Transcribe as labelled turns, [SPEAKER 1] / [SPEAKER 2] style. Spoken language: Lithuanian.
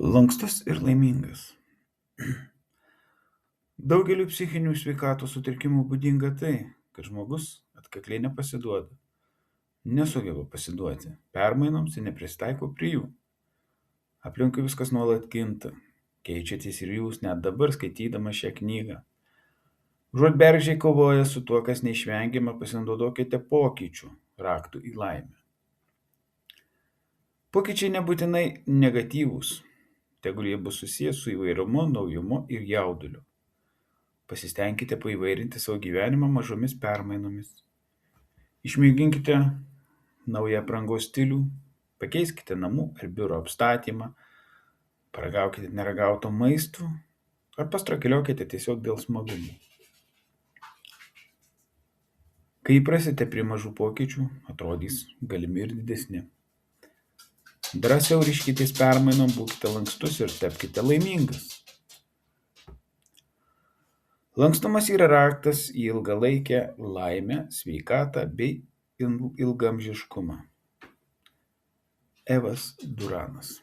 [SPEAKER 1] Lankstus ir laimingas. Daugeliu psichinių sveikatos sutrikimų būdinga tai, kad žmogus atkakliai nepasiduoda, nesugeba pasiduoti permainoms ir neprisitaiko prie jų. Aplinkui viskas nuolat kinta, keičiatės ir jūs net dabar skaitydama šią knygą. Užuot bergždžiai kovoja su tuo, kas neišvengiama, pasinaudokite pokyčių raktų į laimę. Pokyčiai nebūtinai negatyvūs, tegul jie bus susijęs su įvairumu, naujumu ir jauduliu. Pasistengkite paįvairinti savo gyvenimą mažomis permainomis. Išmėginkite naują aprangos stilių, pakeiskite namų ar biuro apstatymą, paragaukite neragauto maisto ar pastrakeliokite tiesiog dėl smagumo. Kai įprasite prie mažų pokyčių, atrodys galimi ir didesni. Drąsiau ryžkitės permainom, būkite lankstus ir tapkite laimingas. Lankstumas yra raktas į ilgalaikę laimę, sveikatą bei ilgaamžiškumą. Evas Duranas.